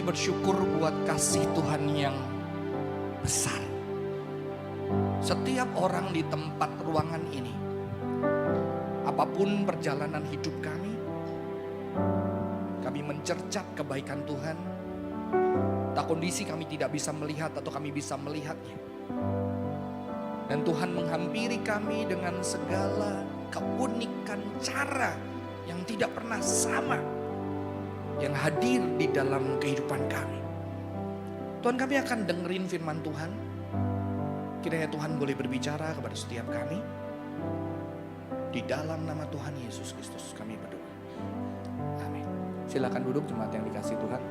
kami bersyukur buat kasih Tuhan yang besar. Setiap orang di tempat ruangan ini, apapun perjalanan hidup kami mencercat kebaikan Tuhan. Tak kondisi kami tidak bisa melihat atau kami bisa melihatnya. Dan Tuhan menghampiri kami dengan segala keunikan cara yang tidak pernah sama, yang hadir di dalam kehidupan kami. Tuhan, kami akan dengerin firman Tuhan. Kiranya Tuhan boleh berbicara kepada setiap kami. Di dalam nama Tuhan Yesus Kristus kami berdoa. Amin. Silakan duduk jemaat yang dikasihi Tuhan.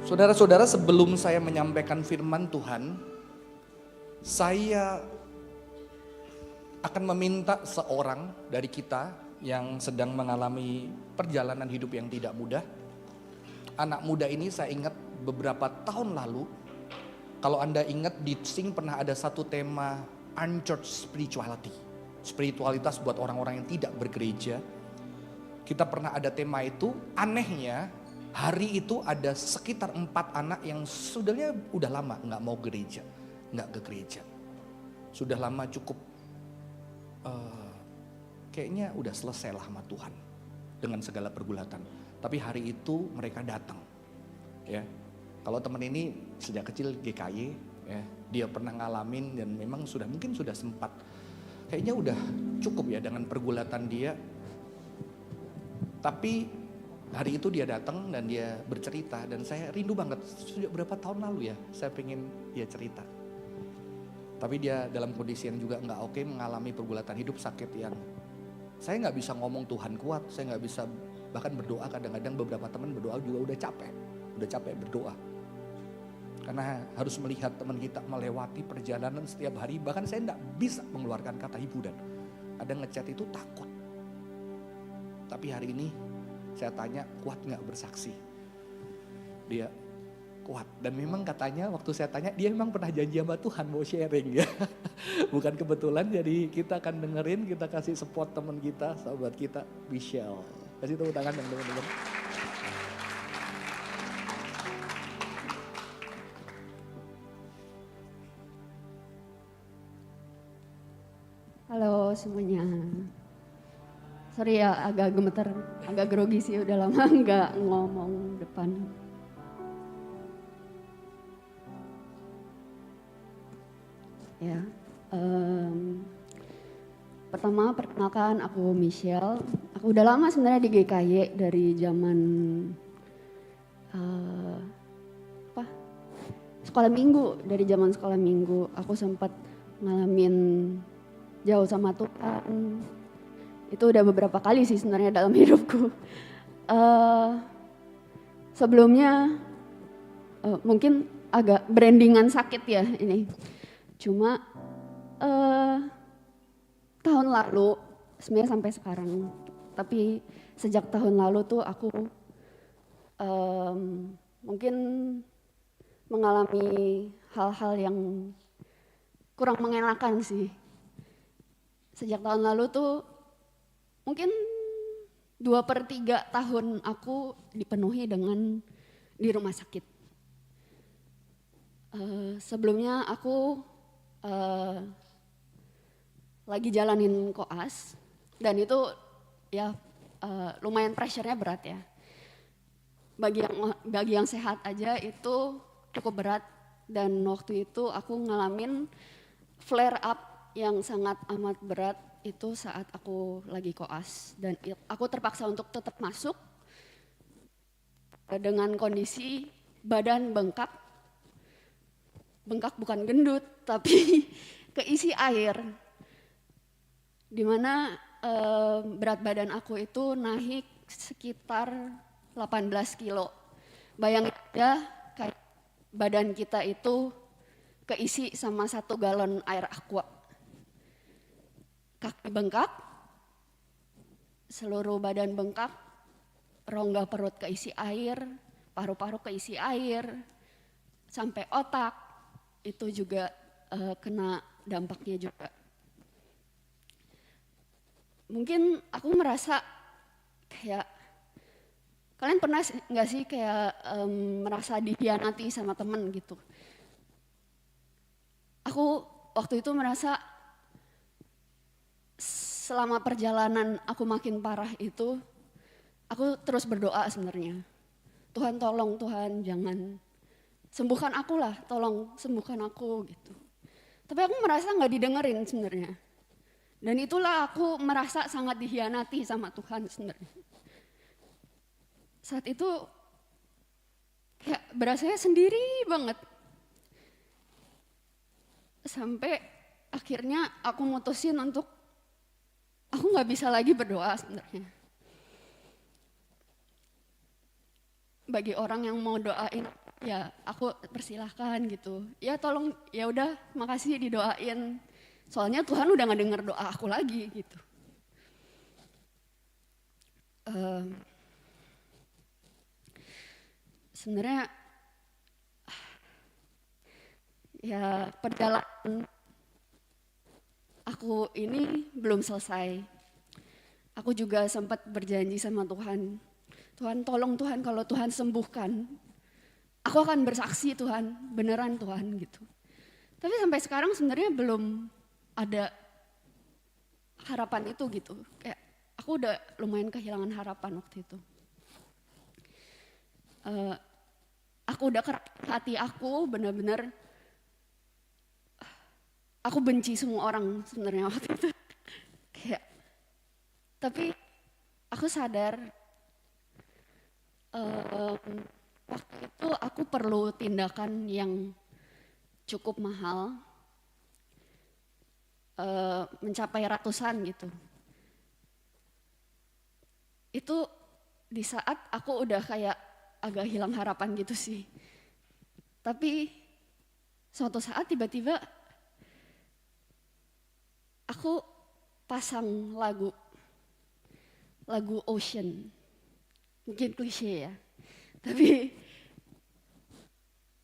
Saudara-saudara, sebelum saya menyampaikan firman Tuhan, saya akan meminta seorang dari kita yang sedang mengalami perjalanan hidup yang tidak mudah. Anak muda ini saya ingat beberapa tahun lalu, kalau Anda ingat di Sing pernah ada satu tema unchurched spirituality. Spiritualitas buat orang-orang yang tidak bergereja. Kita pernah ada tema itu. Anehnya hari itu ada sekitar 4 anak yang sudahnya udah lama nggak mau gereja, nggak ke gereja. Sudah lama cukup kayaknya udah selesai lah sama Tuhan dengan segala pergulatan. Tapi hari itu mereka datang. Ya, kalau teman ini sejak kecil GKY, ya, dia pernah ngalamin dan memang mungkin sudah sempat. Kayaknya udah cukup ya dengan pergulatan dia. Tapi hari itu dia datang dan dia bercerita dan saya rindu banget. Sudah berapa tahun lalu ya saya pengen dia cerita. Tapi dia dalam kondisi yang juga nggak oke, mengalami pergulatan hidup, sakit yang saya nggak bisa ngomong Tuhan kuat, saya nggak bisa bahkan berdoa. Kadang-kadang beberapa teman berdoa juga udah capek berdoa. Karena harus melihat teman kita melewati perjalanan setiap hari, bahkan saya nggak bisa mengeluarkan kata ibu dan kadang ngechat itu takut. Tapi hari ini saya tanya, kuat nggak bersaksi? Dia kuat. Dan memang katanya waktu saya tanya, dia memang pernah janji sama Tuhan mau sharing ya. Bukan kebetulan, jadi kita akan dengerin, kita kasih support teman kita, sahabat kita, Michelle. Kasih tepuk tangan yang teman-teman. Halo semuanya. Sorry ya agak gemeter, agak grogi sih, udah lama nggak ngomong depan. Ya, pertama perkenalkan aku Michelle. Aku udah lama sebenarnya di GKY dari zaman sekolah minggu. Dari zaman sekolah minggu aku sempat ngalamin jauh sama Tuhan. Itu udah beberapa kali sih sebenarnya dalam hidupku. Sebelumnya mungkin agak brandingan sakit ya ini. Cuma tahun lalu, sebenarnya sampai sekarang, tapi sejak tahun lalu tuh aku mungkin mengalami hal-hal yang kurang mengenakan sih. Sejak tahun lalu tuh mungkin 2/3 tahun aku dipenuhi dengan di rumah sakit. Sebelumnya aku lagi jalanin koas dan itu ya lumayan pressure-nya berat ya. Bagi yang sehat aja itu cukup berat dan waktu itu aku ngalamin flare up yang sangat amat berat itu saat aku lagi koas dan aku terpaksa untuk tetap masuk dengan kondisi badan bengkak bukan gendut tapi keisi air, dimana berat badan aku itu naik sekitar 18 kilo. Bayangin aja kayak badan kita itu keisi sama 1 galon air aqua. Kaki bengkak, seluruh badan bengkak, rongga perut keisi air, paru-paru keisi air, sampai otak itu juga kena dampaknya juga. Mungkin aku merasa kayak Kalian pernah nggak sih kayak merasa dikhianati sama temen gitu? Aku waktu itu merasa selama perjalanan aku makin parah itu, aku terus berdoa sebenarnya. Tuhan tolong, Tuhan jangan sembuhkan aku lah, tolong sembuhkan aku gitu. Tapi aku merasa nggak didengerin sebenarnya. Dan itulah aku merasa sangat dikhianati sama Tuhan sebenarnya. Saat itu kayak berasanya sendiri banget. Sampai akhirnya aku mutusin untuk aku nggak bisa lagi berdoa sebenarnya. Bagi orang yang mau doain, ya aku persilahkan gitu. Ya tolong, ya udah, makasih didoain. Soalnya Tuhan udah nggak denger doa aku lagi gitu. Sebenarnya ya perjalanan aku ini belum selesai. Aku juga sempat berjanji sama Tuhan. Tuhan tolong Tuhan, kalau Tuhan sembuhkan, aku akan bersaksi Tuhan, beneran Tuhan gitu. Tapi sampai sekarang sebenarnya belum ada harapan itu gitu. Kayak aku udah lumayan kehilangan harapan waktu itu. Aku udah keras hati aku, bener-bener aku benci semua orang sebenarnya waktu itu. Kayak, tapi aku sadar waktu itu aku perlu tindakan yang cukup mahal, mencapai ratusan gitu. Itu di saat aku udah kayak agak hilang harapan gitu sih. Tapi suatu saat tiba-tiba aku pasang lagu Ocean. Mungkin klise ya. Tapi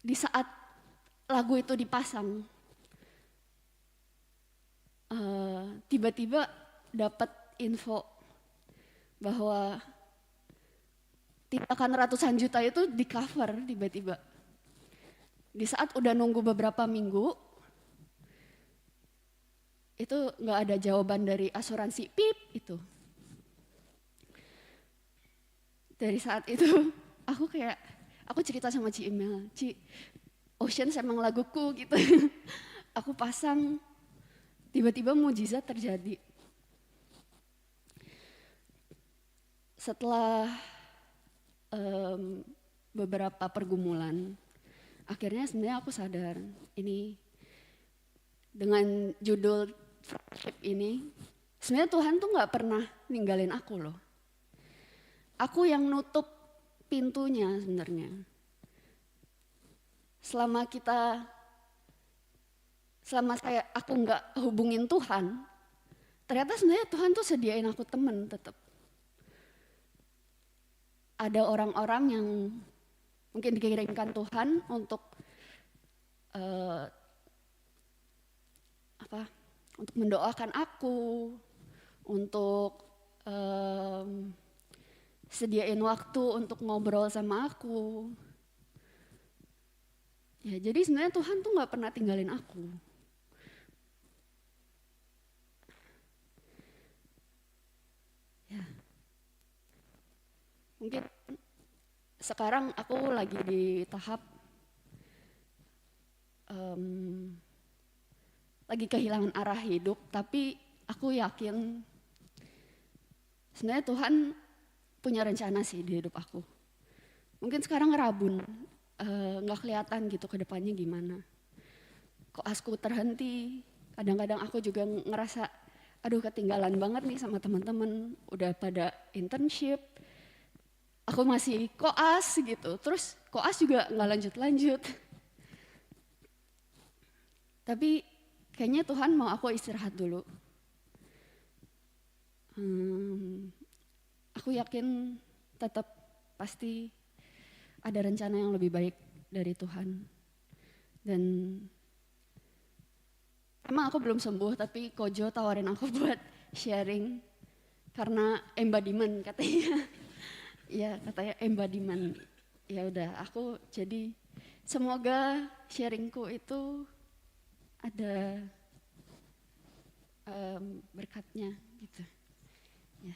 di saat lagu itu dipasang, tiba-tiba dapat info bahwa tindakan ratusan juta itu di cover tiba-tiba. Di saat udah nunggu beberapa minggu, itu nggak ada jawaban dari asuransi PIP itu. Dari saat itu aku cerita sama Ci Imel, Ci, Ocean emang laguku gitu. Aku pasang, tiba-tiba mujizat terjadi. Setelah beberapa pergumulan, akhirnya sebenarnya aku sadar ini dengan judul friendship ini, sebenarnya Tuhan tuh nggak pernah ninggalin aku loh. Aku yang nutup pintunya sebenarnya. Selama aku nggak hubungin Tuhan, ternyata sebenarnya Tuhan tuh sediain aku temen tetap. Ada orang-orang yang mungkin dikirimkan Tuhan untuk untuk mendoakan aku, untuk sediain waktu untuk ngobrol sama aku. Ya, jadi sebenarnya Tuhan tuh nggak pernah tinggalin aku. Ya. Mungkin sekarang aku lagi di tahap lagi kehilangan arah hidup, tapi aku yakin sebenarnya Tuhan punya rencana sih di hidup aku. Mungkin sekarang ngerabun, nggak kelihatan gitu ke depannya gimana. Koasku terhenti, kadang-kadang aku juga ngerasa, aduh ketinggalan banget nih sama teman-teman, udah pada internship, aku masih koas gitu, terus koas juga nggak lanjut-lanjut. Tapi kayaknya Tuhan mau aku istirahat dulu. Aku yakin tetap pasti ada rencana yang lebih baik dari Tuhan. Dan emang aku belum sembuh, tapi Kojo tawarin aku buat sharing karena embodiment katanya. Ya katanya embodiment. Ya udah, aku jadi semoga sharingku itu ada berkatnya gitu. Ya.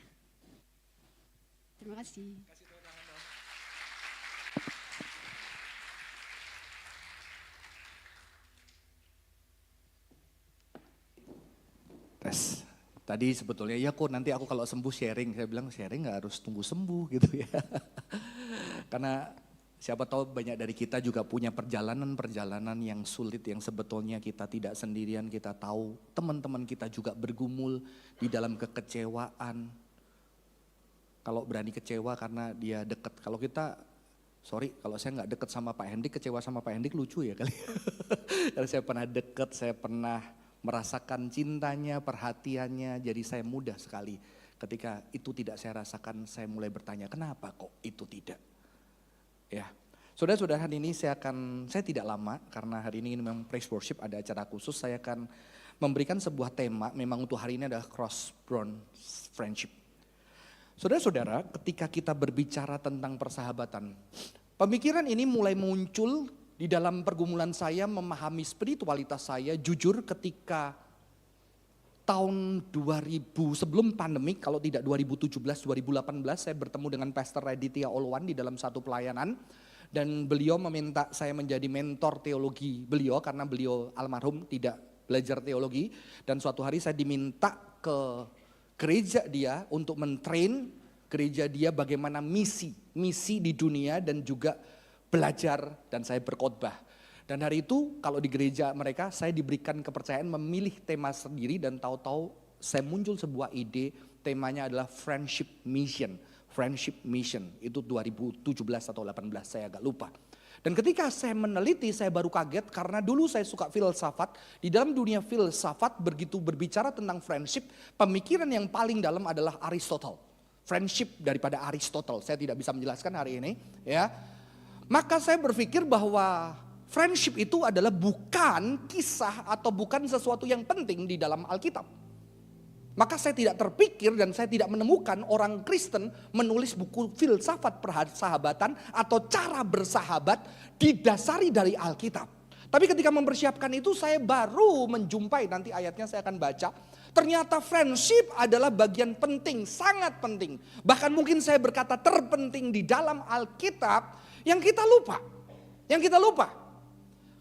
Terima kasih. Tes. Tadi sebetulnya ya kok nanti aku kalau sembuh sharing. Saya bilang sharing gak harus tunggu sembuh gitu ya. Karena siapa tahu banyak dari kita juga punya perjalanan-perjalanan yang sulit yang sebetulnya kita tidak sendirian. Kita tahu teman-teman kita juga bergumul di dalam kekecewaan. Kalau berani kecewa karena dia dekat. Kalau kita, sorry kalau saya gak dekat sama Pak Hendik, kecewa sama Pak Hendik lucu ya kali. Karena saya pernah dekat, saya pernah merasakan cintanya, perhatiannya, jadi saya mudah sekali. Ketika itu tidak saya rasakan, saya mulai bertanya, kenapa kok itu tidak? Ya, saudara-saudara, hari ini saya tidak lama, karena hari ini memang praise worship, ada acara khusus, saya akan memberikan sebuah tema, memang untuk hari ini adalah cross-bound friendship. Saudara-saudara, ketika kita berbicara tentang persahabatan, pemikiran ini mulai muncul di dalam pergumulan saya memahami spiritualitas saya. Jujur ketika tahun 2000 sebelum pandemi, kalau tidak 2017-2018 saya bertemu dengan Pastor Raditya Olwan di dalam satu pelayanan. Dan beliau meminta saya menjadi mentor teologi beliau karena beliau almarhum tidak belajar teologi. Dan suatu hari saya diminta ke gereja dia untuk mentrain gereja dia bagaimana misi di dunia dan juga belajar dan saya berkhotbah. Dan hari itu kalau di gereja mereka saya diberikan kepercayaan memilih tema sendiri dan tahu-tahu saya muncul sebuah ide, temanya adalah friendship mission. Friendship mission itu 2017 atau 18 saya agak lupa. Dan ketika saya meneliti saya baru kaget karena dulu saya suka filsafat. Di dalam dunia filsafat begitu berbicara tentang friendship, pemikiran yang paling dalam adalah Aristotle. Friendship daripada Aristotle, saya tidak bisa menjelaskan hari ini ya. Maka saya berpikir bahwa friendship itu adalah bukan kisah atau bukan sesuatu yang penting di dalam Alkitab. Maka saya tidak terpikir dan saya tidak menemukan orang Kristen menulis buku filsafat persahabatan atau cara bersahabat didasari dari Alkitab. Tapi ketika mempersiapkan itu saya baru menjumpai, nanti ayatnya saya akan baca. Ternyata friendship adalah bagian penting, sangat penting. Bahkan mungkin saya berkata terpenting di dalam Alkitab. Yang kita lupa.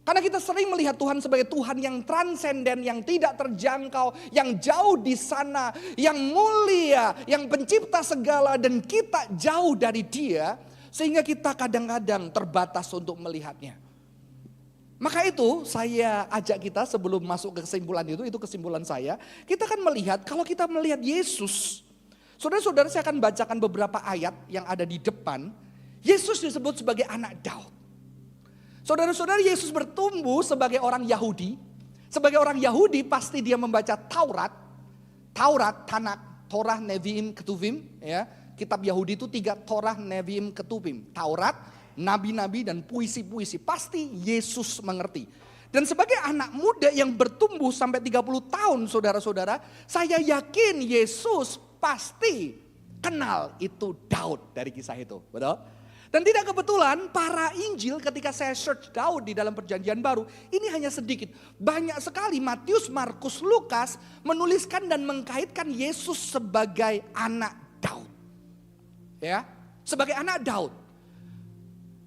Karena kita sering melihat Tuhan sebagai Tuhan yang transenden, yang tidak terjangkau, yang jauh di sana, yang mulia, yang pencipta segala dan kita jauh dari Dia. Sehingga kita kadang-kadang terbatas untuk melihatnya. Maka itu saya ajak kita sebelum masuk ke kesimpulan itu kesimpulan saya. Kita akan melihat, kalau kita melihat Yesus, saudara-saudara saya akan bacakan beberapa ayat yang ada di depan. Yesus disebut sebagai anak Daud. Saudara-saudara, Yesus bertumbuh sebagai orang Yahudi. Sebagai orang Yahudi pasti dia membaca Taurat, Tanak, Torah, Nevi'im, Ketuvim. Ya. Kitab Yahudi itu 3, Torah, Nevi'im, Ketuvim. Taurat, nabi-nabi dan puisi-puisi. Pasti Yesus mengerti. Dan sebagai anak muda yang bertumbuh sampai 30 tahun saudara-saudara, saya yakin Yesus pasti kenal itu Daud dari kisah itu. Betul? Dan tidak kebetulan para Injil ketika saya search Daud di dalam perjanjian baru, ini hanya sedikit. Banyak sekali Matius, Markus, Lukas menuliskan dan mengkaitkan Yesus sebagai anak Daud. Ya, sebagai anak Daud.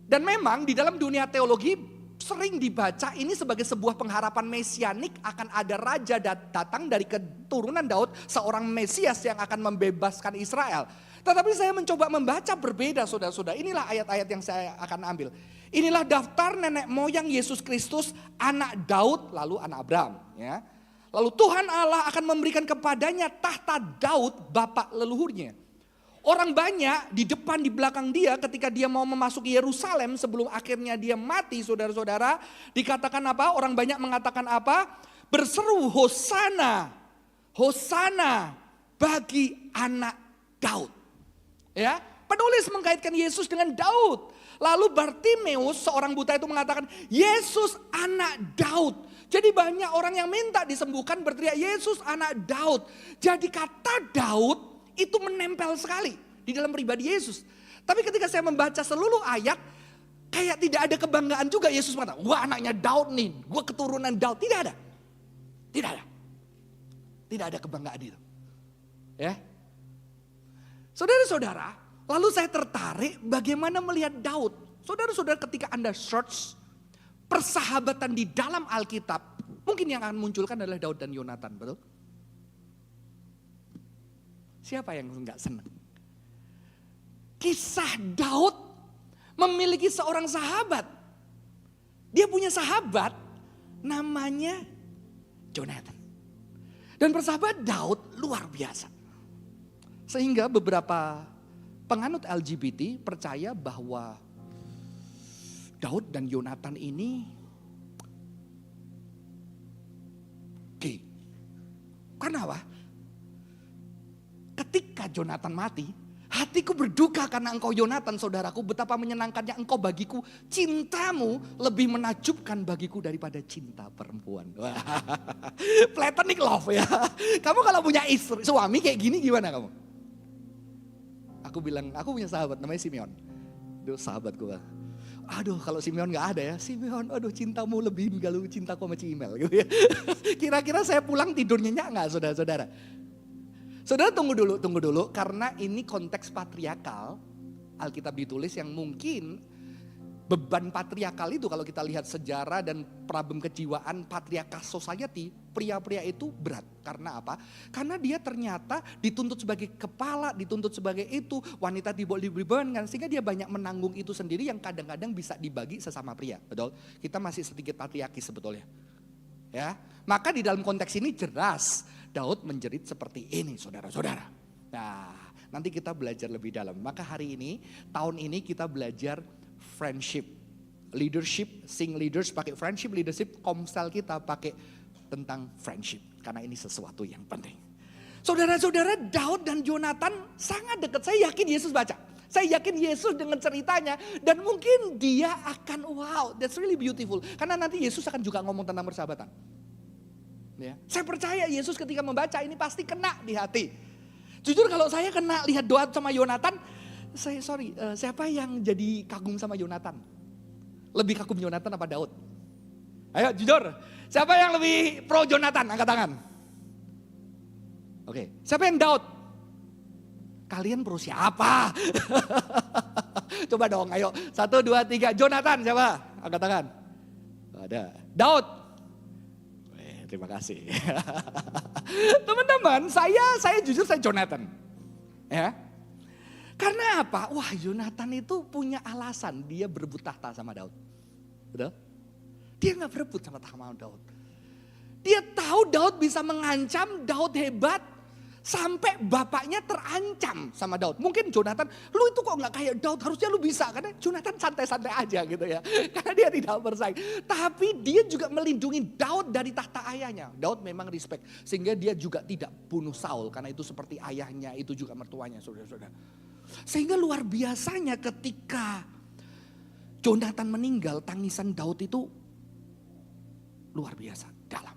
Dan memang di dalam dunia teologi sering dibaca ini sebagai sebuah pengharapan mesianik, akan ada raja datang dari keturunan Daud, seorang Mesias yang akan membebaskan Israel. Tetapi saya mencoba membaca berbeda saudara-saudara. Inilah ayat-ayat yang saya akan ambil. Inilah daftar nenek moyang Yesus Kristus, anak Daud lalu anak Abraham. Ya. Lalu Tuhan Allah akan memberikan kepadanya tahta Daud bapak leluhurnya. Orang banyak di depan di belakang dia ketika dia mau memasuki Yerusalem sebelum akhirnya dia mati saudara-saudara. Dikatakan apa? Orang banyak mengatakan apa? Berseru Hosana. Hosana bagi anak Daud. Ya, penulis mengkaitkan Yesus dengan Daud. Lalu Bartimeus seorang buta itu mengatakan Yesus anak Daud. Jadi banyak orang yang minta disembuhkan berteriak Yesus anak Daud. Jadi kata Daud itu menempel sekali di dalam pribadi Yesus. Tapi ketika saya membaca seluruh ayat, kayak tidak ada kebanggaan juga Yesus mengatakan, wah anaknya Daud nih, gue keturunan Daud. Tidak ada. Tidak ada. Tidak ada kebanggaan itu. Ya. Saudara-saudara, lalu saya tertarik bagaimana melihat Daud. Saudara-saudara, ketika Anda search persahabatan di dalam Alkitab, mungkin yang akan munculkan adalah Daud dan Yonatan, betul? Siapa yang enggak senang? Kisah Daud memiliki seorang sahabat. Dia punya sahabat namanya Jonathan. Dan persahabat Daud luar biasa. Sehingga beberapa penganut LGBT percaya bahwa Daud dan Yonatan ini gay. Karena apa? Ketika Jonathan mati, hatiku berduka karena engkau Yonatan saudaraku, betapa menyenangkannya engkau bagiku, cintamu lebih menakjubkan bagiku daripada cinta perempuan. Wah, platonic love ya. Kamu kalau punya istri, suami kayak gini gimana kamu? Aku bilang, aku punya sahabat namanya Simeon. Aduh sahabatku. Aduh kalau Simeon gak ada ya, Simeon aduh cintamu lebih galau cintaku sama Cimel gitu ya. Kira-kira saya pulang tidur nyenyak gak saudara-saudara? Saudara tunggu dulu karena ini konteks patriarkal. Alkitab ditulis yang mungkin beban patriarkal itu kalau kita lihat sejarah dan problem kejiwaan patriarkal society, pria-pria itu berat. Karena apa? Karena dia ternyata dituntut sebagai kepala, dituntut sebagai itu, wanita dibebankan sehingga dia banyak menanggung itu sendiri yang kadang-kadang bisa dibagi sesama pria. Betul? Kita masih sedikit patriarki sebetulnya. Ya, maka di dalam konteks ini jelas Daud menjerit seperti ini saudara-saudara. Nah nanti kita belajar lebih dalam. Maka hari ini, tahun ini kita belajar friendship. Leadership, sing leaders pakai friendship, leadership, komsel kita pakai tentang friendship. Karena ini sesuatu yang penting. Saudara-saudara Daud dan Yonatan sangat dekat. Saya yakin Yesus baca. Saya yakin Yesus dengan ceritanya dan mungkin dia akan wow, that's really beautiful. Karena nanti Yesus akan juga ngomong tentang persahabatan. Ya. Saya percaya Yesus ketika membaca ini pasti kena di hati. Jujur kalau saya kena lihat doa sama Yonatan, siapa yang jadi kagum sama Yonatan? Lebih kagum Yonatan apa Daud? Ayo jujur, siapa yang lebih pro Yonatan? Angkat tangan. Oke, siapa yang Daud? Kalian pro siapa? Coba dong, ayo. 1, 2, 3. Jonathan siapa? Angkat tangan. Ada. Daud. Terima kasih. Teman-teman, saya jujur saya Jonathan. Ya. Karena apa? Wah, Jonathan itu punya alasan dia berebut tahta sama Daud. Betul? Dia gak berebut sama Daud. Dia tahu Daud bisa mengancam, Daud hebat. Sampai bapaknya terancam sama Daud. Mungkin Jonathan, lu itu kok gak kayak Daud, harusnya lu bisa. Karena Jonathan santai-santai aja gitu ya. Karena dia tidak bersaing. Tapi dia juga melindungi Daud dari tahta ayahnya. Daud memang respect. Sehingga dia juga tidak bunuh Saul. Karena itu seperti ayahnya, itu juga mertuanya saudara-saudara. Sehingga luar biasanya ketika Jonathan meninggal, tangisan Daud itu luar biasa, dalam.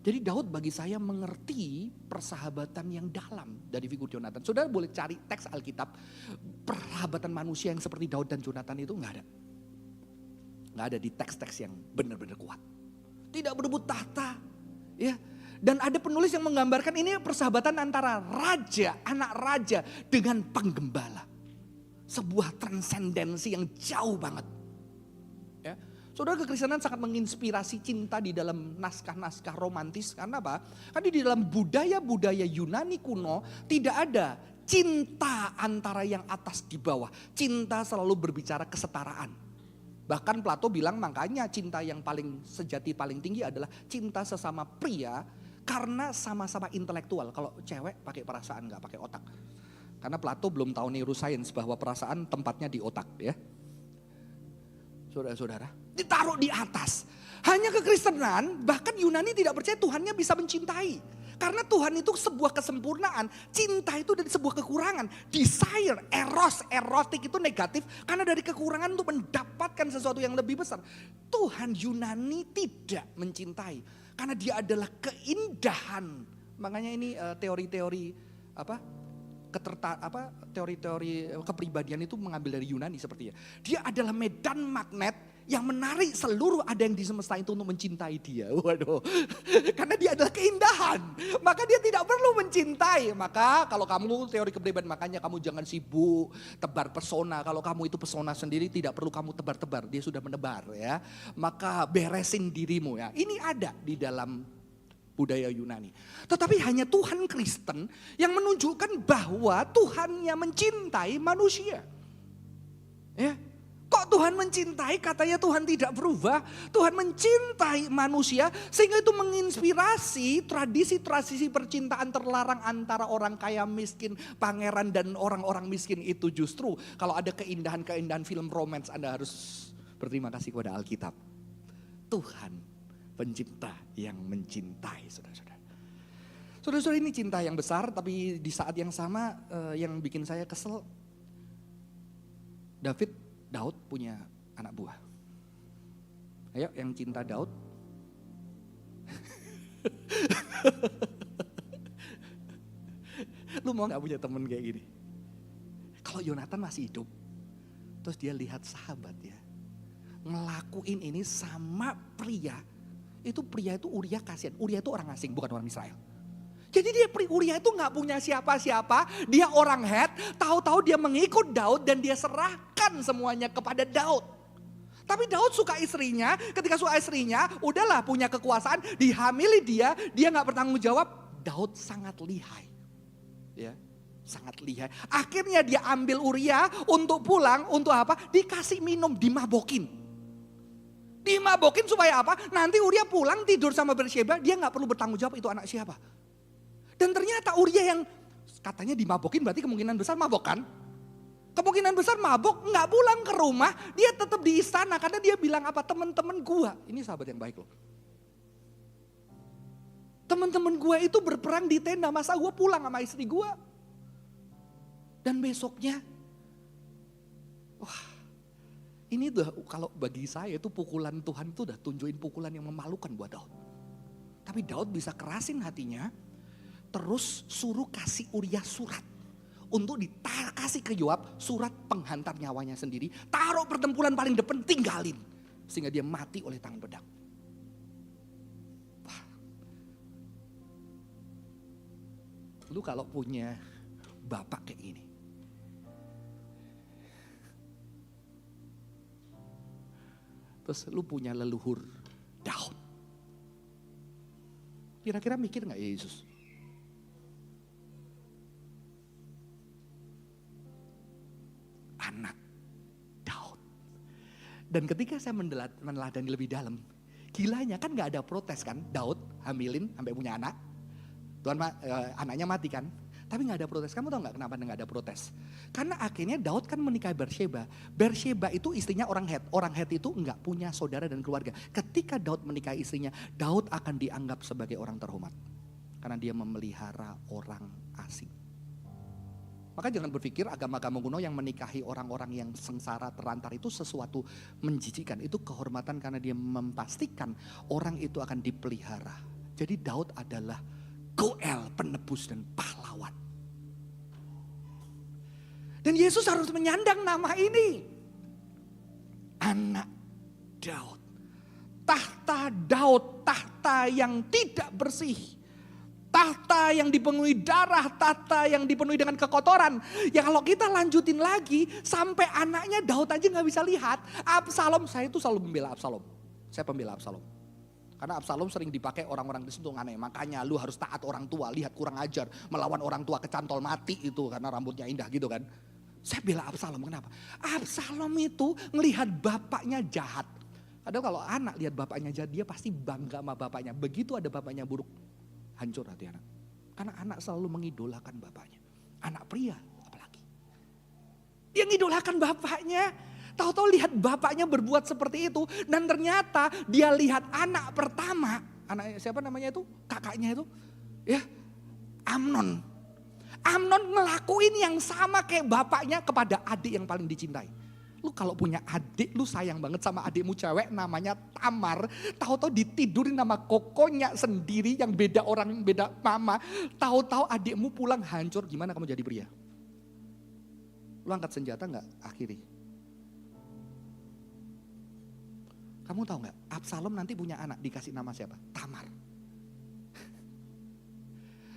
Jadi Daud bagi saya mengerti persahabatan yang dalam dari figur Jonathan. Saudara boleh cari teks Alkitab, persahabatan manusia yang seperti Daud dan Jonathan itu nggak ada. Nggak ada di teks-teks yang benar-benar kuat. Tidak berebut tahta. Ya. Dan ada penulis yang menggambarkan ini persahabatan antara raja, anak raja dengan penggembala. Sebuah transendensi yang jauh banget. Ya. Saudara, kekristenan sangat menginspirasi cinta di dalam naskah-naskah romantis. Karena apa? Karena di dalam budaya-budaya Yunani kuno tidak ada cinta antara yang atas di bawah. Cinta selalu berbicara kesetaraan. Bahkan Plato bilang makanya cinta yang paling sejati, paling tinggi adalah cinta sesama pria karena sama-sama intelektual. Kalau cewek pakai perasaan, gak pakai otak. Karena Plato belum tahu neuroscience bahwa perasaan tempatnya di otak ya. Saudara-saudara, ditaruh di atas. Hanya kekristenan, bahkan Yunani tidak percaya Tuhannya bisa mencintai. Karena Tuhan itu sebuah kesempurnaan. Cinta itu dari sebuah kekurangan. Desire, eros, erotik itu negatif. Karena dari kekurangan untuk mendapatkan sesuatu yang lebih besar. Tuhan Yunani tidak mencintai. Karena dia adalah keindahan. Makanya ini teori-teori teori-teori kepribadian itu mengambil dari Yunani sepertinya. Dia adalah medan magnet yang menarik seluruh ada yang di semesta itu untuk mencintai dia. Waduh, karena dia adalah keindahan. Maka dia tidak perlu mencintai. Maka kalau kamu teori kepribadian, makanya kamu jangan sibuk tebar pesona. Kalau kamu itu pesona sendiri tidak perlu kamu tebar-tebar. Dia sudah menebar ya. Maka beresin dirimu ya. Ini ada di dalam budaya Yunani. Tetapi hanya Tuhan Kristen yang menunjukkan bahwa Tuhannya mencintai manusia. Ya. Kok Tuhan mencintai? Katanya Tuhan tidak berubah. Tuhan mencintai manusia sehingga itu menginspirasi tradisi-tradisi percintaan terlarang antara orang kaya miskin, pangeran dan orang-orang miskin itu justru. Kalau ada keindahan-keindahan film romance, Anda harus berterima kasih kepada Alkitab. Tuhan pencipta yang mencintai saudara-saudara. Saudara-saudara, ini cinta yang besar, tapi di saat yang sama yang bikin saya kesel, Daud punya anak buah. Ayo yang cinta Daud. Lu mau gak punya temen kayak gini? Kalau Yonatan masih hidup, terus dia lihat sahabat ya, ngelakuin ini sama pria. Itu pria itu Uria kasihan. Uria itu orang asing, bukan orang Israel. Jadi Uria itu gak punya siapa-siapa, dia orang Het, tahu-tahu dia mengikut Daud dan dia serahkan semuanya kepada Daud. Tapi Daud suka istrinya, ketika suka istrinya, udahlah punya kekuasaan, dihamili dia gak bertanggung jawab. Daud sangat lihai. Ya, sangat lihai. Akhirnya dia ambil Uria untuk pulang, untuk apa? Dikasih minum, dimabokin. Dimabokin supaya apa? Nanti Uria pulang tidur sama Batsyeba, dia gak perlu bertanggung jawab itu anak siapa. Dan ternyata Uria yang katanya dimabokin berarti kemungkinan besar mabok kan? Kemungkinan besar mabok, nggak pulang ke rumah, dia tetap di istana karena dia bilang apa? Teman-teman gua, ini sahabat yang baik loh. Teman-teman gua itu berperang di tenda, masa gua pulang sama istri gua? Dan besoknya, wah, ini udah kalau bagi saya itu pukulan Tuhan itu udah tunjukin pukulan yang memalukan buat Daud. Tapi Daud bisa kerasin hatinya. Terus suruh kasih Uria surat untuk dikasih ke Yoab, surat penghantar nyawanya sendiri. Taruh pertempuran paling depan, tinggalin. Sehingga dia mati oleh tangan pedang. Wah. Lu kalau punya bapak kayak gini. Terus lu punya leluhur Daud. Kira-kira mikir gak Yesus? Anak Daud. Dan ketika saya meneladani lebih dalam, gilanya kan gak ada protes kan, Daud hamilin sampai punya anak, Tuhan anaknya mati kan, tapi gak ada protes. Kamu tahu gak kenapa gak ada protes? Karena akhirnya Daud kan menikahi Batsyeba. Batsyeba itu istrinya orang Het. Orang Het itu gak punya saudara dan keluarga. Ketika Daud menikahi istrinya, Daud akan dianggap sebagai orang terhormat. Karena dia memelihara orang asing. Maka jangan berpikir agama-agama kuno yang menikahi orang-orang yang sengsara terlantar itu sesuatu menjijikan. Itu kehormatan karena dia memastikan orang itu akan dipelihara. Jadi Daud adalah Goel, penebus dan pahlawan. Dan Yesus harus menyandang nama ini. Anak Daud. Tahta Daud, tahta yang tidak bersih. Tahta yang dipenuhi darah, tahta yang dipenuhi dengan kekotoran. Ya kalau kita lanjutin lagi, sampai anaknya Daud aja gak bisa lihat. Absalom, saya itu selalu membela Absalom. Saya pembela Absalom. Karena Absalom sering dipakai orang-orang di situ aneh. Makanya lu harus taat orang tua, lihat kurang ajar. Melawan orang tua kecantol mati itu karena rambutnya indah gitu kan. Saya bela Absalom, kenapa? Absalom itu melihat bapaknya jahat. Padahal kalau anak lihat bapaknya jahat, dia pasti bangga sama bapaknya. Begitu ada bapaknya buruk, hancur hati anak. Karena anak selalu mengidolakan bapaknya. Anak pria apalagi. Dia ngidolakan bapaknya. Tahu-tahu lihat bapaknya berbuat seperti itu. Dan ternyata dia lihat anak pertama. Anak siapa namanya itu? Kakaknya itu. Ya, Amnon. Amnon ngelakuin yang sama kayak bapaknya kepada adik yang paling dicintai. Lu kalau punya adik, lu sayang banget sama adikmu cewek namanya Tamar. Tahu-tahu ditidurin nama kokonya sendiri yang beda orang, beda mama. Tahu-tahu adikmu pulang hancur, gimana kamu jadi pria? Lu angkat senjata nggak? Akhiri. Kamu tahu nggak? Absalom nanti punya anak, dikasih nama siapa? Tamar.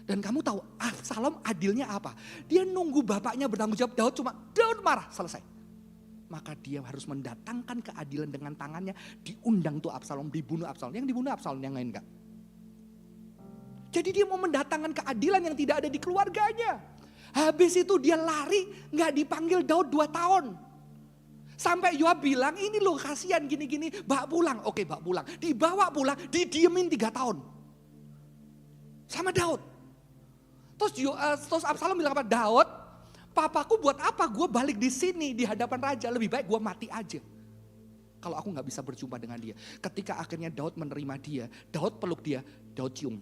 Dan kamu tahu Absalom adilnya apa? Dia nunggu bapaknya bertanggung jawab, Daud marah, selesai. Maka dia harus mendatangkan keadilan dengan tangannya, diundang tuh Absalom, dibunuh Absalom. Yang dibunuh Absalom, yang lain enggak. Jadi dia mau mendatangkan keadilan yang tidak ada di keluarganya. Habis itu dia lari, gak dipanggil Daud 2 tahun. Sampai Yoab bilang, ini loh kasihan gini-gini, bawa pulang. Oke, bawa pulang. Dibawa pulang, didiemin 3 tahun. Sama Daud. Terus Absalom bilang apa? Daud, papaku buat apa gue balik di sini di hadapan raja, lebih baik gue mati aja. Kalau aku gak bisa berjumpa dengan dia. Ketika akhirnya Daud menerima dia, Daud peluk dia, Daud cium.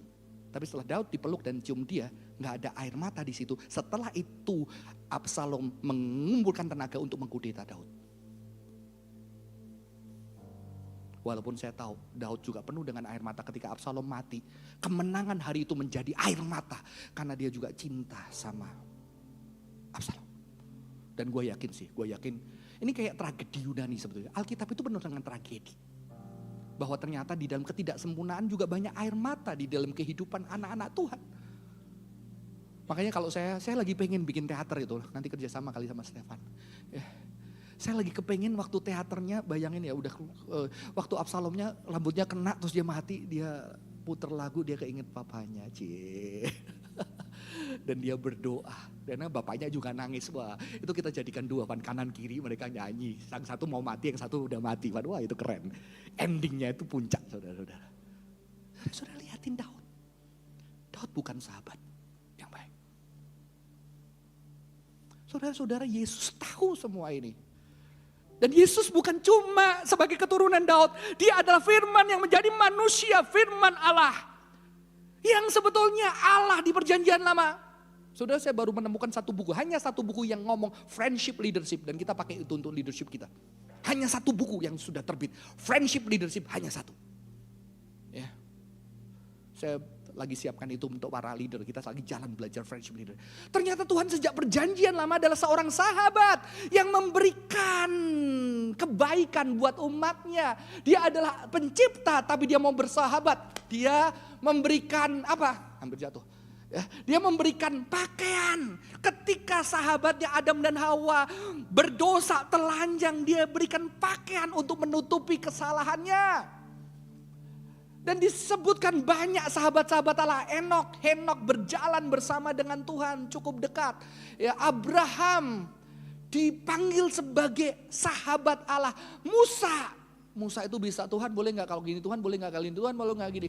Tapi setelah Daud dipeluk dan cium dia, gak ada air mata di situ. Setelah itu Absalom mengumpulkan tenaga untuk mengkudeta Daud. Walaupun saya tahu Daud juga penuh dengan air mata ketika Absalom mati. Kemenangan hari itu menjadi air mata. Karena dia juga cinta sama Absalom. Dan gue yakin ini kayak tragedi Yunani sebetulnya. Alkitab itu penuh dengan tragedi. Bahwa ternyata di dalam ketidaksempurnaan juga banyak air mata di dalam kehidupan anak-anak Tuhan. Makanya kalau saya lagi pengen bikin teater itu, nanti kerjasama kali sama Stefan. Ya, saya lagi kepengen waktu teaternya, bayangin ya udah waktu Absalomnya rambutnya kena terus dia mati, dia puter lagu, dia keinget papanya. Dan dia berdoa, karena bapaknya juga nangis. Wah, itu kita jadikan 2 kanan kiri, mereka nyanyi. Yang satu mau mati, yang satu udah mati. Wah, itu keren. Endingnya itu puncak, saudara-saudara. Saudara lihatin Daud. Daud bukan sahabat yang baik. Saudara-saudara, Yesus tahu semua ini. Dan Yesus bukan cuma sebagai keturunan Daud. Dia adalah firman yang menjadi manusia, firman Allah. Yang sebetulnya Allah di perjanjian lama. Saudara, saya baru menemukan satu buku. Hanya satu buku yang ngomong friendship leadership. Dan kita pakai itu untuk leadership kita. Hanya satu buku yang sudah terbit. Friendship leadership hanya satu. Ya, saya lagi siapkan itu untuk para leader. Kita lagi jalan belajar friendship leader. Ternyata Tuhan sejak perjanjian lama adalah seorang sahabat yang memberikan kebaikan buat umatnya. Dia adalah pencipta tapi dia mau bersahabat. Dia memberikan apa? Hampir jatuh. Ya, dia memberikan pakaian. Ketika sahabatnya Adam dan Hawa berdosa telanjang, dia berikan pakaian untuk menutupi kesalahannya. Dan disebutkan banyak sahabat-sahabat Allah. Henok berjalan bersama dengan Tuhan cukup dekat. Ya, Abraham dipanggil sebagai sahabat Allah. Musa itu bisa, Tuhan boleh gak kalau gini, Tuhan boleh gak kali ini, Tuhan boleh gak gini.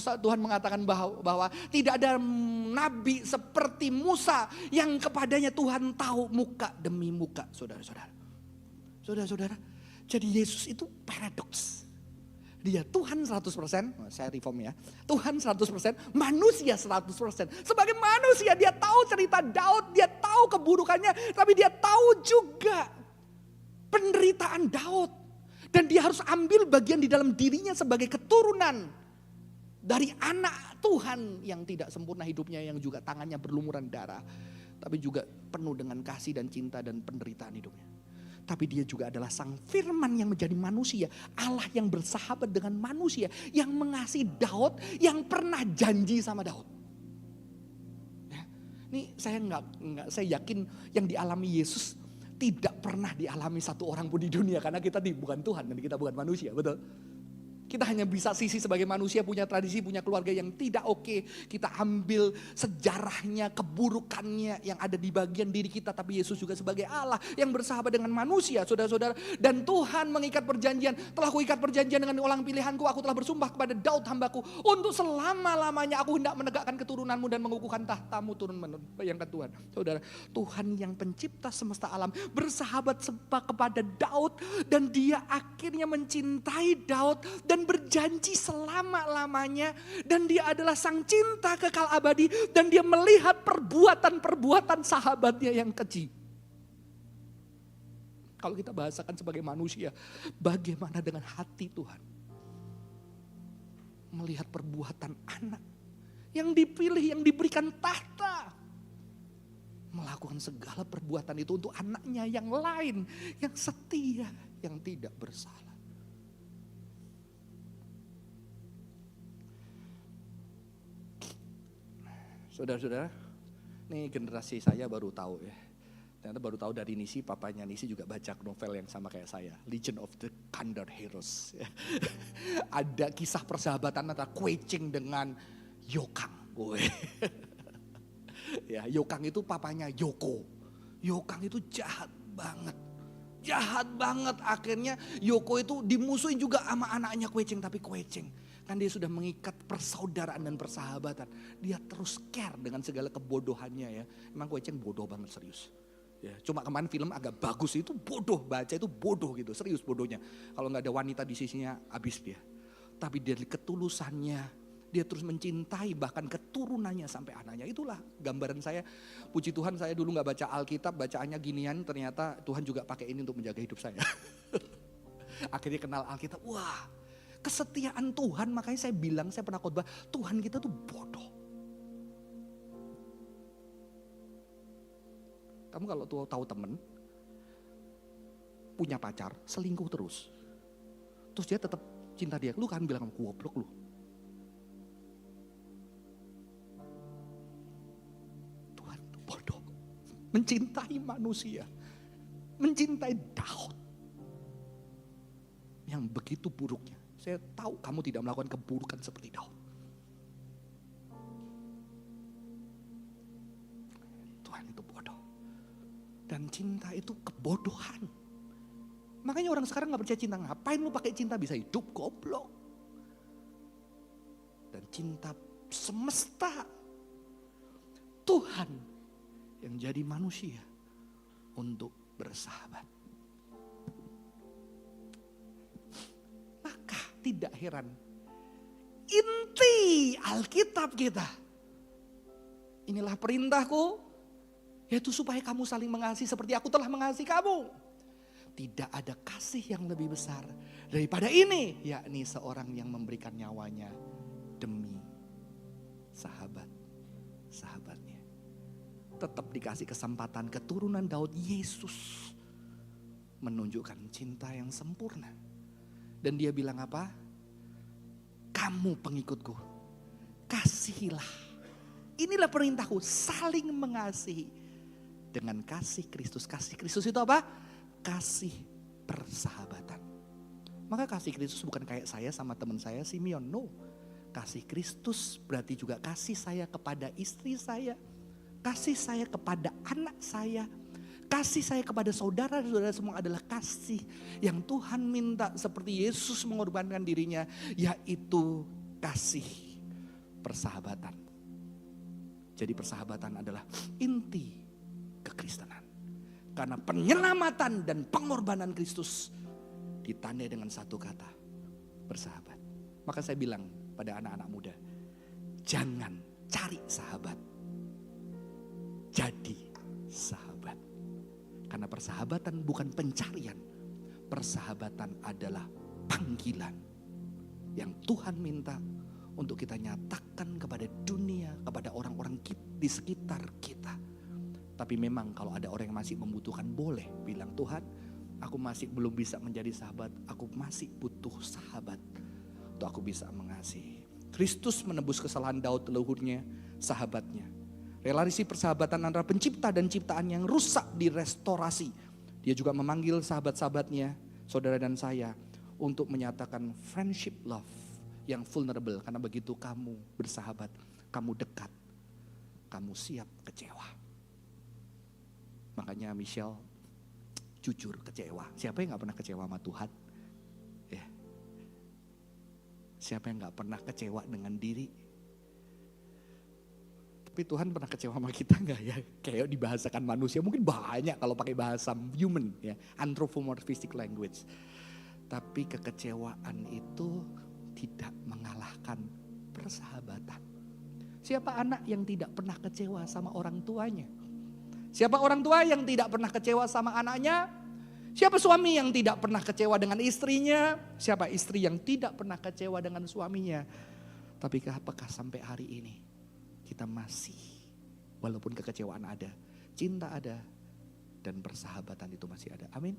Tuhan mengatakan bahwa tidak ada nabi seperti Musa yang kepadanya Tuhan tahu muka demi muka. Saudara-saudara, jadi Yesus itu paradoks. Dia Tuhan 100%, saya reform ya. Tuhan 100%, manusia 100%. Sebagai manusia dia tahu cerita Daud, dia tahu keburukannya, tapi dia tahu juga penderitaan Daud. Dan dia harus ambil bagian di dalam dirinya sebagai keturunan dari anak Tuhan yang tidak sempurna hidupnya, yang juga tangannya berlumuran darah. Tapi juga penuh dengan kasih dan cinta dan penderitaan hidupnya. Tapi dia juga adalah sang firman yang menjadi manusia. Allah yang bersahabat dengan manusia. Yang mengasihi Daud, yang pernah janji sama Daud. Ya, ini saya yakin yang dialami Yesus tidak pernah dialami satu orang pun di dunia. Karena kita bukan Tuhan dan kita bukan manusia, betul? Kita hanya bisa sisi sebagai manusia, punya tradisi, punya keluarga yang tidak oke. Kita ambil sejarahnya, keburukannya yang ada di bagian diri kita. Tapi Yesus juga sebagai Allah yang bersahabat dengan manusia, saudara-saudara. Dan Tuhan mengikat perjanjian. Telah kuikat perjanjian dengan orang pilihanku. Aku telah bersumpah kepada Daud hambaku. Untuk selama-lamanya aku hendak menegakkan keturunanmu dan mengukuhkan tahtamu turun-menurun. Bayangkan Tuhan. Saudara, Tuhan yang pencipta semesta alam bersahabat kepada Daud. Dan dia akhirnya mencintai Daud. Dan berjanji selama-lamanya. Dan dia adalah sang cinta kekal abadi. Dan dia melihat perbuatan-perbuatan sahabatnya yang keji. Kalau kita bahasakan sebagai manusia, bagaimana dengan hati Tuhan? Melihat perbuatan anak yang dipilih, yang diberikan tahta. melakukan segala perbuatan itu untuk anaknya yang lain, yang setia, yang tidak bersalah. Saudara-saudara, nih generasi saya baru tahu ya. Ternyata baru tahu dari Nisi, papanya Nisi juga baca novel yang sama kayak saya, Legend of the Kandar Heroes. Ada kisah persahabatan antara Kwe Ching dengan Yokang. Ya, Yokang itu papanya Yoko. Yokang itu jahat banget. Jahat banget, akhirnya Yoko itu dimusuhin juga sama anaknya Kwe Ching. Tapi Kwe Ching kan dia sudah mengikat persaudaraan dan persahabatan. Dia terus care dengan segala kebodohannya ya. Emang Kwe Ching bodoh banget, serius. Ya, cuma kemarin film agak bagus, itu bodoh, baca itu bodoh gitu, serius bodohnya. Kalau nggak ada wanita di sisinya habis dia. Tapi dari ketulusannya, dia terus mencintai bahkan keturunannya sampai anaknya. Itulah gambaran saya. Puji Tuhan saya dulu nggak baca Alkitab, bacaannya ginian, ternyata Tuhan juga pakai ini untuk menjaga hidup saya. Akhirnya kenal Alkitab, wah kesetiaan Tuhan, makanya saya bilang, saya pernah khotbah, Tuhan kita tuh bodoh. Kamu kalau tahu temen punya pacar selingkuh terus dia tetap cinta dia, lu kan bilang goblok lu. Tuhan itu bodoh, mencintai manusia, mencintai Daud yang begitu buruknya. Saya tahu kamu tidak melakukan keburukan seperti Daud. Tuhan itu bodoh. Dan cinta itu kebodohan. Makanya orang sekarang gak percaya cinta. Ngapain lu pakai cinta bisa hidup, goblok. Dan cinta semesta. Tuhan yang jadi manusia untuk bersahabat. Maka tidak heran. Inti Alkitab kita. Inilah perintahku, yaitu supaya kamu saling mengasihi seperti aku telah mengasihi kamu. Tidak ada kasih yang lebih besar daripada ini, yakni seorang yang memberikan nyawanya demi sahabatnya. Tetap dikasih kesempatan keturunan Daud, Yesus menunjukkan cinta yang sempurna. Dan dia bilang apa? Kamu pengikutku, kasihilah. Inilah perintahku, saling mengasihi. Dengan kasih Kristus. Kasih Kristus itu apa? Kasih persahabatan. Maka kasih Kristus bukan kayak saya sama teman saya Simeon. No. Kasih Kristus berarti juga kasih saya kepada istri saya. Kasih saya kepada anak saya. Kasih saya kepada saudara-saudara semua adalah kasih yang Tuhan minta seperti Yesus mengorbankan dirinya. Yaitu kasih persahabatan. Jadi persahabatan adalah inti kekristenan. Karena penyelamatan dan pengorbanan Kristus ditandai dengan satu kata, bersahabat. Maka saya bilang pada anak-anak muda, jangan cari sahabat, jadi sahabat. Karena persahabatan bukan pencarian, persahabatan adalah panggilan yang Tuhan minta untuk kita nyatakan kepada dunia, kepada orang-orang di sekitar kita. Tapi memang kalau ada orang yang masih membutuhkan, boleh bilang, Tuhan aku masih belum bisa menjadi sahabat, aku masih butuh sahabat untuk aku bisa mengasihi. Kristus menebus kesalahan Daud leluhurnya, sahabatnya. Relasi persahabatan antara pencipta dan ciptaan yang rusak direstorasi. Dia juga memanggil sahabat-sahabatnya, saudara dan saya, untuk menyatakan friendship love yang vulnerable. Karena begitu kamu bersahabat, kamu dekat, kamu siap kecewa. Makanya Michelle jujur kecewa. Siapa yang gak pernah kecewa sama Tuhan? Ya. Siapa yang gak pernah kecewa dengan diri? Tapi Tuhan pernah kecewa sama kita gak ya? Kayak dibahasakan manusia mungkin banyak kalau pakai bahasa human ya. Anthropomorphistic language. Tapi kekecewaan itu tidak mengalahkan persahabatan. Siapa anak yang tidak pernah kecewa sama orang tuanya? Siapa orang tua yang tidak pernah kecewa sama anaknya? Siapa suami yang tidak pernah kecewa dengan istrinya? Siapa istri yang tidak pernah kecewa dengan suaminya? Tapi apakah sampai hari ini kita masih, walaupun kekecewaan ada, cinta ada, dan persahabatan itu masih ada. Amin.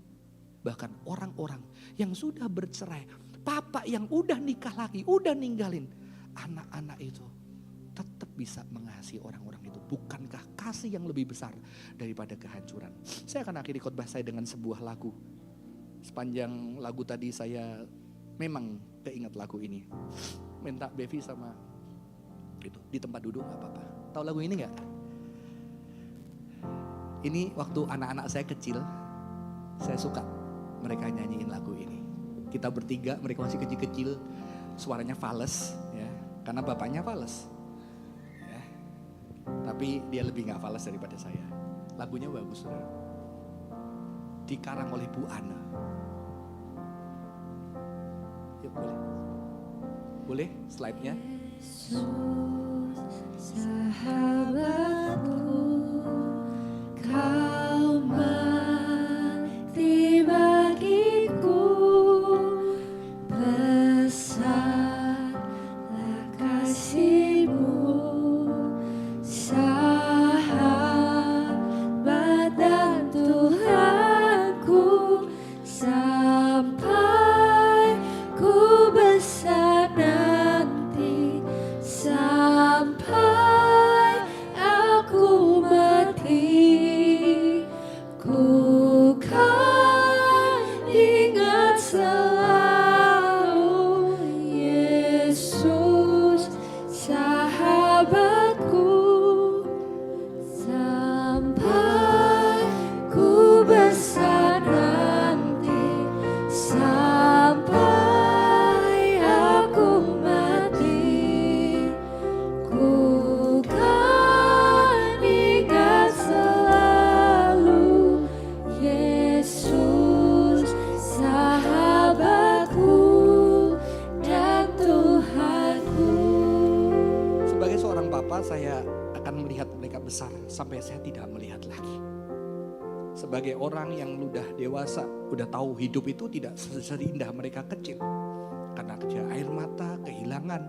Bahkan orang-orang yang sudah bercerai, papa yang udah nikah lagi, udah ninggalin anak-anak itu, tetap bisa mengasihi orang-orang itu. Bukankah kasih yang lebih besar daripada kehancuran? Saya akan akhiri khotbah saya dengan sebuah lagu. Sepanjang lagu tadi saya memang keingat lagu ini. Minta Bevi sama itu di tempat duduk gak apa-apa. Tahu lagu ini gak? Ini waktu anak-anak saya kecil, saya suka mereka nyanyiin lagu ini. Kita bertiga, mereka masih kecil-kecil, suaranya fales, ya, karena bapaknya fales. Ya. Tapi dia lebih gak fales daripada saya. Lagunya bagus, saudara. Dikarang oleh Bu Ana. Yuk, boleh. Boleh slide-nya? Yesus, sahabatku, Kau mati bagiku, besarlah kasih-Mu, sahabat dan Tuhanku, sampai ku besar nanti, sampai aku mati. Ku kan ingat selalu Yesus sahabatku, sampai ku besar nanti, sampai aku mati. Ku kan ingat selalu Yesus sahabatku dan Tuhanku. Sebagai seorang papa, saya akan melihat mereka besar sampai saya tidak melihat lagi. Sebagai orang yang udah dewasa, udah tahu hidup itu tidak seindah mereka kecil. Karena kerja air mata, kehilangan.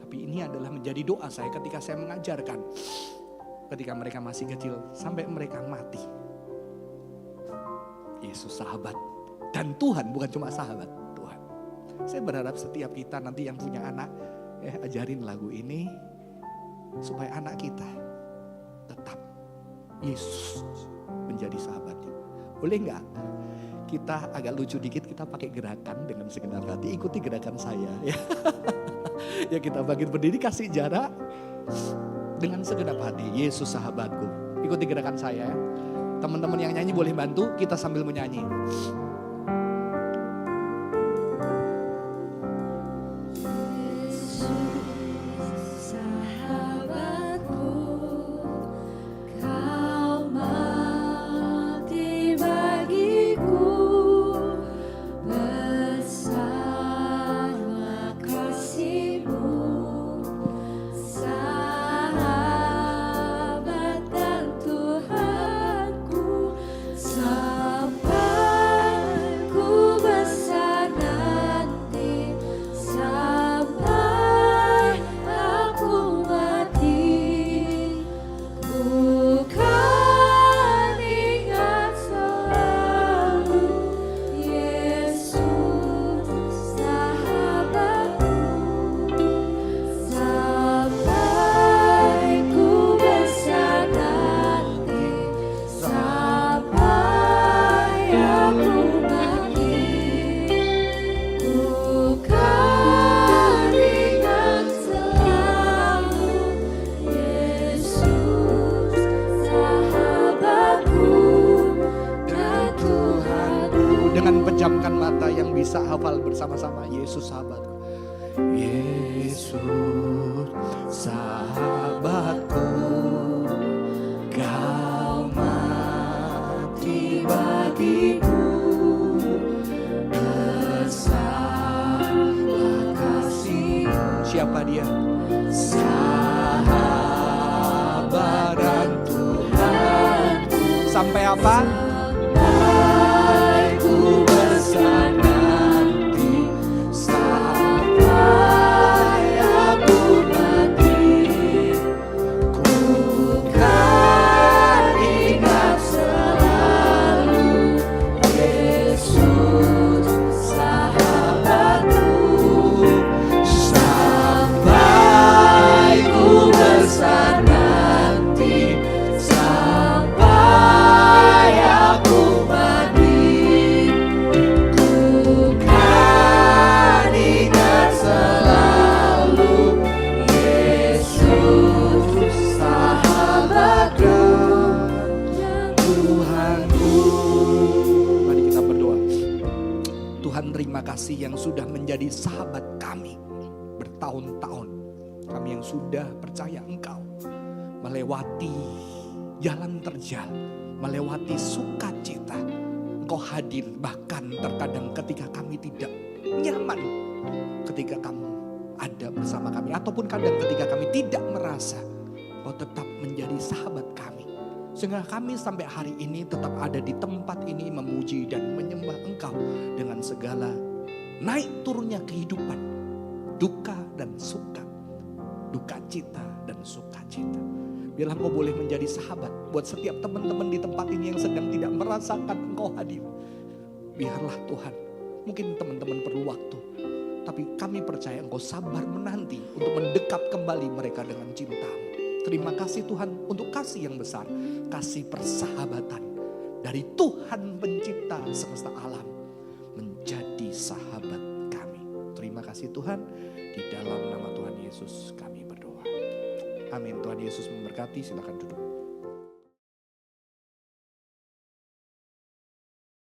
Tapi ini adalah menjadi doa saya ketika saya mengajarkan. Ketika mereka masih kecil, sampai mereka mati. Yesus sahabat dan Tuhan, bukan cuma sahabat, Tuhan. Saya berharap setiap kita nanti yang punya anak, ajarin lagu ini supaya anak kita tetap Yesus menjadi sahabatnya. Boleh nggak? Kita agak lucu dikit, kita pakai gerakan dengan segenap hati. Ikuti gerakan saya ya. Ya kita bangkit berdiri, kasih jarak dengan segenap hati. Yesus sahabatku. Ikuti gerakan saya. Teman-teman yang nyanyi boleh bantu, kita sambil menyanyi. Sahabatku, Kau mati bagiku, besarlah kasih-Mu, sahabat dan Tuhanku, sampai ku besar nanti, sampai aku mati. Ku kan ingat selalu Yesus sahabatku, sampai ku besar nanti, sampai aku mati. Ku kan ingat selalu Yesus sahabatku dan Tuhanku. Dengan pejamkan mata yang bisa hafal bersama-sama. Yesus sahabatku. Yesus sahabatku, Kau mati bagiku, besarlah kasih-Mu. Siapa dia? Sahabat dan Tuhanku. Sampai apa? Sampai ku besar nanti, sampai aku mati. Ku kan yang sudah menjadi sahabat kami bertahun-tahun. Kami yang sudah percaya Engkau melewati jalan terjal, melewati sukacita. Engkau hadir bahkan terkadang ketika kami tidak nyaman, ketika kamu ada bersama kami, ataupun kadang ketika kami tidak merasa, Engkau tetap menjadi sahabat kami. Sehingga kami sampai hari ini tetap ada di tempat ini memuji dan menyembah Engkau dengan segala naik turunnya kehidupan, duka dan suka, duka cita dan sukacita. Biarlah Engkau boleh menjadi sahabat buat setiap teman-teman di tempat ini yang sedang tidak merasakan Engkau hadir. Biarlah Tuhan, mungkin teman-teman perlu waktu, tapi kami percaya Engkau sabar menanti untuk mendekap kembali mereka dengan cinta-Mu. Terima kasih Tuhan untuk kasih yang besar, kasih persahabatan dari Tuhan pencipta semesta alam menjadi sahabat kami. Terima kasih Tuhan, di dalam nama Tuhan Yesus kami berdoa. Amin. Tuhan Yesus memberkati, silakan duduk.